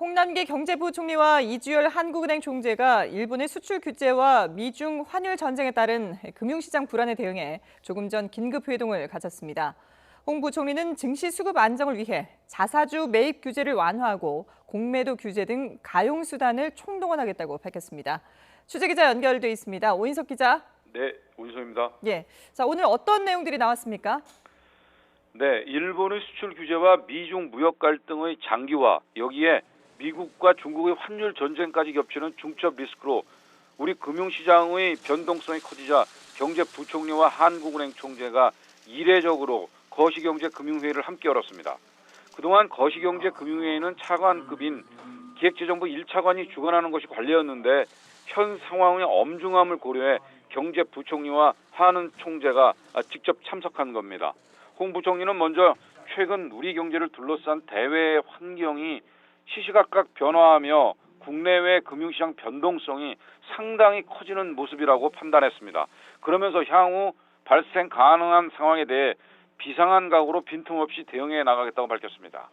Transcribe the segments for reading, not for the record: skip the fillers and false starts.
홍남기 경제부총리와 이주열 한국은행 총재가 일본의 수출 규제와 미중 환율 전쟁에 따른 금융시장 불안에 대응해 조금 전 긴급 회동을 가졌습니다. 홍 부총리는 증시 수급 안정을 위해 자사주 매입 규제를 완화하고 공매도 규제 등 가용 수단을 총동원하겠다고 밝혔습니다. 취재기자 연결돼 있습니다. 오인석 기자. 네, 오인석입니다. 예, 자 오늘 어떤 내용들이 나왔습니까? 네, 일본의 수출 규제와 미중 무역 갈등의 장기화, 여기에 미국과 중국의 환율 전쟁까지 겹치는 중첩 리스크로 우리 금융시장의 변동성이 커지자 경제부총리와 한국은행 총재가 이례적으로 거시경제금융회의를 함께 열었습니다. 그동안 거시경제금융회의는 차관급인 기획재정부 1차관이 주관하는 것이 관례였는데 현 상황의 엄중함을 고려해 경제부총리와 한은 총재가 직접 참석한 겁니다. 홍 부총리는 먼저 최근 우리 경제를 둘러싼 대외 환경이 시시각각 변화하며 국내외 금융시장 변동성이 상당히 커지는 모습이라고 판단했습니다. 그러면서 향후 발생 가능한 상황에 대해 비상한 각오로 빈틈없이 대응해 나가겠다고 밝혔습니다.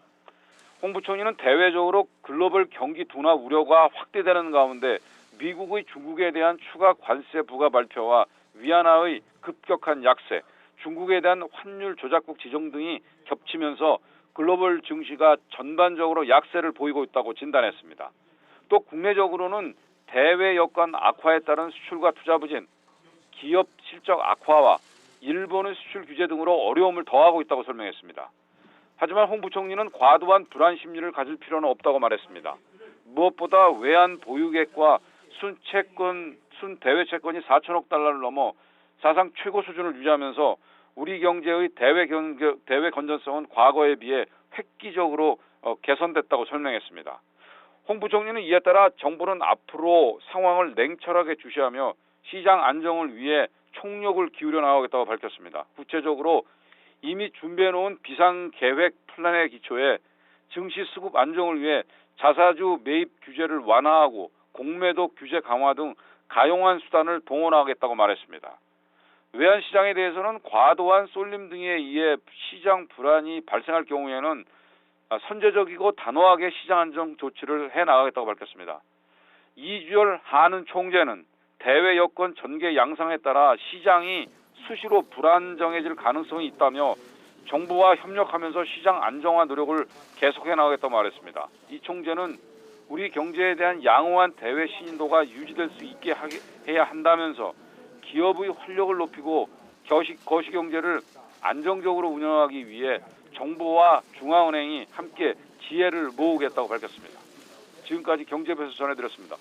홍 부총리는 대외적으로 글로벌 경기 둔화 우려가 확대되는 가운데 미국의 중국에 대한 추가 관세 부과 발표와 위안화의 급격한 약세, 중국에 대한 환율 조작국 지정 등이 겹치면서 글로벌 증시가 전반적으로 약세를 보이고 있다고 진단했습니다. 또 국내적으로는 대외 여건 악화에 따른 수출과 투자 부진, 기업 실적 악화와 일본의 수출 규제 등으로 어려움을 더하고 있다고 설명했습니다. 하지만 홍 부총리는 과도한 불안 심리를 가질 필요는 없다고 말했습니다. 무엇보다 외환 보유액과 순대외 채권이 4천억 달러를 넘어 사상 최고 수준을 유지하면서 우리 경제의 대외 건전성은 과거에 비해 획기적으로 개선됐다고 설명했습니다. 홍 부총리는 이에 따라 정부는 앞으로 상황을 냉철하게 주시하며 시장 안정을 위해 총력을 기울여 나가겠다고 밝혔습니다. 구체적으로 이미 준비해놓은 비상계획 플랜에 기초해 증시 수급 안정을 위해 자사주 매입 규제를 완화하고 공매도 규제 강화 등 가용한 수단을 동원하겠다고 말했습니다. 외환시장에 대해서는 과도한 쏠림 등에 의해 시장 불안이 발생할 경우에는 선제적이고 단호하게 시장 안정 조치를 해나가겠다고 밝혔습니다. 이주열 한은 총재는 대외 여건 전개 양상에 따라 시장이 수시로 불안정해질 가능성이 있다며 정부와 협력하면서 시장 안정화 노력을 계속해 나가겠다고 말했습니다. 이 총재는 우리 경제에 대한 양호한 대외 신인도가 유지될 수 있게 해야 한다면서 기업의 활력을 높이고 거시경제를 안정적으로 운영하기 위해 정부와 중앙은행이 함께 지혜를 모으겠다고 밝혔습니다. 지금까지 경제부에서 전해드렸습니다.